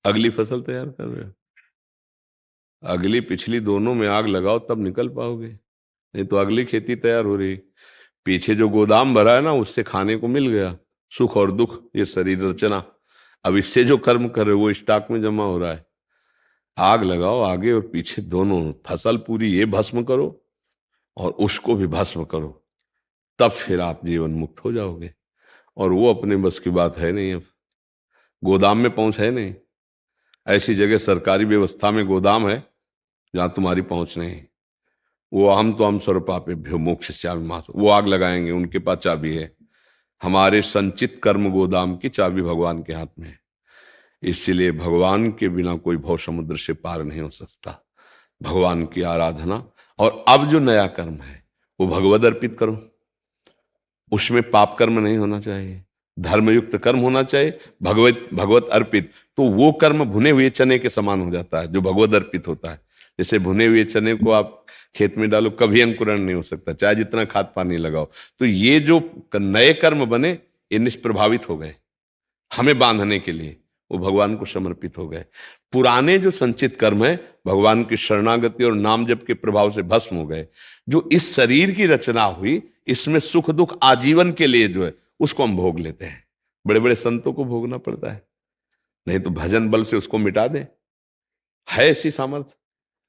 अगली फसल तैयार कर रहे हो। अगली पिछली दोनों में आग लगाओ तब निकल पाओगे, नहीं तो अगली खेती तैयार हो रही। पीछे जो गोदाम भरा है ना, उससे खाने को मिल गया, सुख और दुख ये शरीर रचना। अब इससे जो कर्म कर रहे हो वो स्टॉक में जमा हो रहा है। आग लगाओ आगे और पीछे दोनों, फसल पूरी ये भस्म करो और उसको भी भस्म करो, तब फिर आप जीवन मुक्त हो जाओगे। और वो अपने बस की बात है नहीं। अब गोदाम में पहुंच है नहीं, ऐसी जगह सरकारी व्यवस्था में गोदाम है जहां तुम्हारी पहुंच नहीं। वो हम तो हम स्वरूपापेभ्यो मोक्षयिष्यामि मा, वो आग लगाएंगे, उनके पास चाबी है। हमारे संचित कर्म गोदाम की चाबी भगवान के हाथ में है। इसीलिए भगवान के बिना कोई भव समुद्र से पार नहीं हो सकता। भगवान की आराधना, और अब जो नया कर्म है वो भगवद अर्पित करो। उसमें पाप कर्म नहीं होना चाहिए, धर्मयुक्त कर्म होना चाहिए, भगवत भगवत अर्पित। तो वो कर्म भुने हुए चने के समान हो जाता है जो भगवत अर्पित होता है। जैसे भुने हुए चने को आप खेत में डालो, कभी अंकुरण नहीं हो सकता, चाहे जितना खाद पानी लगाओ। तो ये जो नए कर्म बने ये निष्प्रभावित हो गए हमें बांधने के लिए, वो भगवान को समर्पित हो गए। पुराने जो संचित कर्म है भगवान की शरणागति और नाम जप के प्रभाव से भस्म हो गए। जो इस शरीर की रचना हुई, इसमें सुख दुख आजीवन के लिए जो है उसको हम भोग लेते हैं। बड़े बड़े संतों को भोगना पड़ता है, नहीं तो भजन बल से उसको मिटा दे, है ऐसी सामर्थ्य।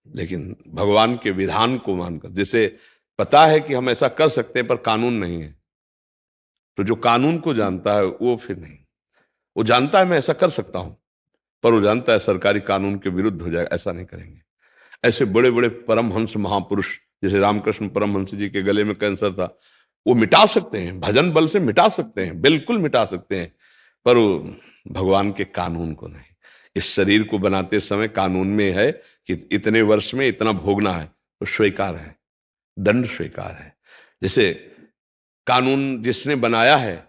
लेकिन भगवान के विधान को मानकर, जैसे पता है कि हम ऐसा कर सकते हैं पर कानून नहीं है, तो जो कानून को जानता है वो फिर नहीं, वो जानता है मैं ऐसा कर सकता हूं, पर वो जानता है सरकारी कानून के विरुद्ध हो जाएगा, ऐसा नहीं करेंगे। ऐसे बड़े बड़े परमहंस महापुरुष, जैसे रामकृष्ण परमहंस जी के गले में कैंसर था, वो मिटा सकते हैं, भजन बल से मिटा सकते हैं, बिल्कुल मिटा सकते हैं, पर वो भगवान के कानून को नहीं। इस शरीर को बनाते समय कानून में है कि इतने वर्ष में इतना भोगना है, तो स्वीकार है, दंड स्वीकार है। जैसे कानून जिसने बनाया है,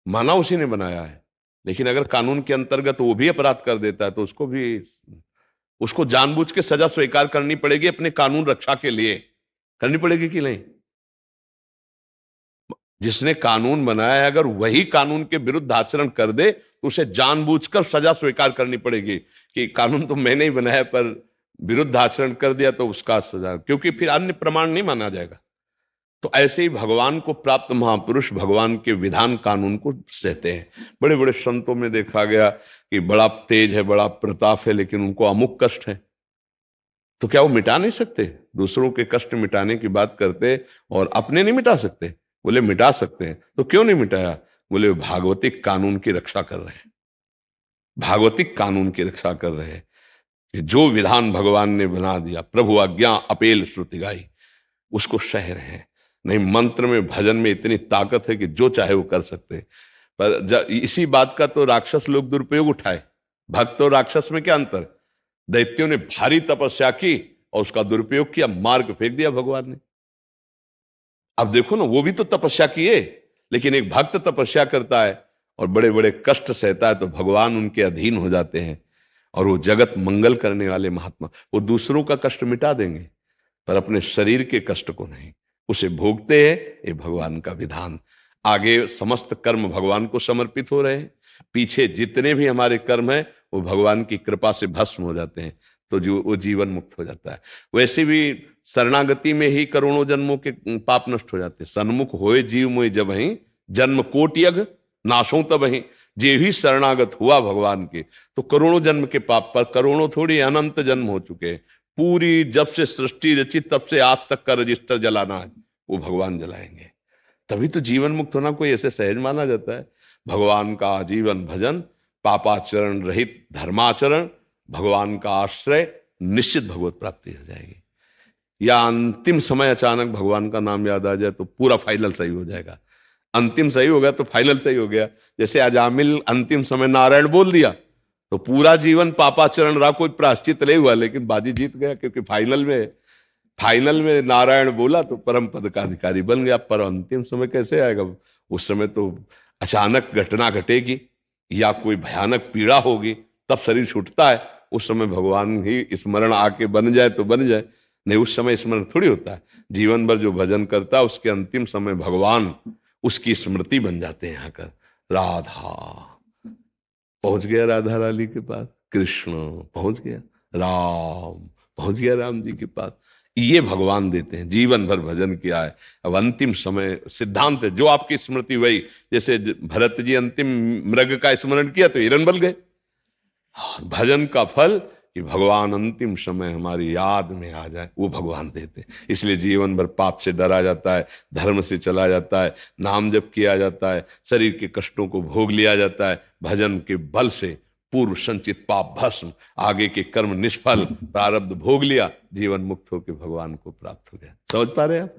माना उसी ने बनाया है, लेकिन अगर कानून के अंतर्गत वो भी अपराध कर देता है तो उसको भी, उसको जानबूझ के सजा स्वीकार करनी पड़ेगी, अपने कानून रक्षा के लिए करनी पड़ेगी कि नहीं। जिसने कानून बनाया है अगर वही कानून के विरुद्ध आचरण कर दे तो उसे जानबूझकर सजा स्वीकार करनी पड़ेगी कि कानून तो मैंने ही बनाया पर विरुद्ध आचरण कर दिया तो उसका सजा, क्योंकि फिर अन्य प्रमाण नहीं माना जाएगा। तो ऐसे ही भगवान को प्राप्त महापुरुष भगवान के विधान कानून को सहते हैं। बड़े बड़े संतों में देखा गया कि बड़ा तेज है, बड़ा प्रताप है, लेकिन उनको अमुक कष्ट है, तो क्या वो मिटा नहीं सकते? दूसरों के कष्ट मिटाने की बात करते और अपने नहीं मिटा सकते? बोले मिटा सकते हैं। तो क्यों नहीं मिटाया? बोले भागवतिक कानून की रक्षा कर रहे हैं, भागवतिक कानून की रक्षा कर रहे हैं कि जो विधान भगवान ने बना दिया, प्रभु आज्ञा अपेल श्रुति गाई, उसको सह रहे हैं। नहीं, मंत्र में भजन में इतनी ताकत है कि जो चाहे वो कर सकते हैं। पर इसी बात का तो राक्षस लोग दुरुपयोग उठाए। भक्त और राक्षस में क्या अंतर? दैत्यों ने भारी तपस्या की और उसका दुरुपयोग किया, मार के फेंक दिया भगवान ने। अब देखो ना, वो भी तो तपस्या किए, लेकिन एक भक्त तपस्या करता है और बड़े बड़े कष्ट सहता है तो भगवान उनके अधीन हो जाते हैं। और वो जगत मंगल करने वाले महात्मा, वो दूसरों का कष्ट मिटा देंगे पर अपने शरीर के कष्ट को नहीं, उसे भोगते हैं। ये भगवान का विधान। आगे समस्त कर्म भगवान को समर्पित हो रहे हैं, पीछे जितने भी हमारे कर्म हैं वो भगवान की कृपा से भस्म हो जाते हैं, तो जो वो जीवन मुक्त हो जाता है। वैसे भी शरणागति में ही करोड़ों जन्मों के पाप नष्ट हो जाते हैं। सन्मुख होए जीव मोहि जब ही, जन्म कोटि यज्ञ नाशों तब ही। जे ही शरणागत हुआ भगवान के, तो करोड़ों जन्म के पाप, पर करोड़ों थोड़ी अनंत जन्म हो चुके हैं। पूरी जब से सृष्टि रची तब से आज तक का रजिस्टर जलाना है, वो भगवान जलाएंगे। तभी तो जीवन मुक्त होना कोई ऐसे सहज माना जाता है। भगवान का आजीवन भजन, पापाचरण रहित धर्माचरण, भगवान का आश्रय, निश्चित भगवत प्राप्ति हो जाएगी। या अंतिम समय अचानक भगवान का नाम याद आ जाए तो पूरा फाइनल सही हो जाएगा। अंतिम सही हो गया तो फाइनल सही हो गया। जैसे अजामिल अंतिम समय नारायण बोल दिया तो पूरा जीवन पापाचरण रहा, कोई प्रायश्चित नहीं हुआ, लेकिन बाजी जीत गया, क्योंकि फाइनल में नारायण बोला तो परम पद का अधिकारी बन गया। पर अंतिम समय कैसे आएगा? उस समय तो अचानक घटना घटेगी या कोई भयानक पीड़ा होगी, तब शरीर छूटता है। उस समय भगवान ही स्मरण आके बन जाए तो बन जाए, नहीं उस समय स्मरण थोड़ी होता है। जीवन भर जो भजन करता है उसके अंतिम समय भगवान उसकी स्मृति बन जाते हैं। आकर राधा पहुंच गया राधा रानी के पास। कृष्ण पहुंच गया, राम पहुंच गया राम जी के पास। ये भगवान देते हैं, जीवन भर भजन किया है। अब अंतिम समय सिद्धांत है, जो आपकी स्मृति वही, जैसे भरत जी अंतिम मृग का स्मरण किया तो हिरन बन गए। भजन का फल कि भगवान अंतिम समय हमारी याद में आ जाए, वो भगवान देते हैं। इसलिए जीवन भर पाप से डरा जाता है, धर्म से चला जाता है, नाम जप किया जाता है, शरीर के कष्टों को भोग लिया जाता है। भजन के बल से पूर्व संचित पाप भस्म, आगे के कर्म निष्फल, प्रारब्ध भोग लिया, जीवन मुक्त होकर भगवान को प्राप्त हो गया। समझ पा रहे हैं आप?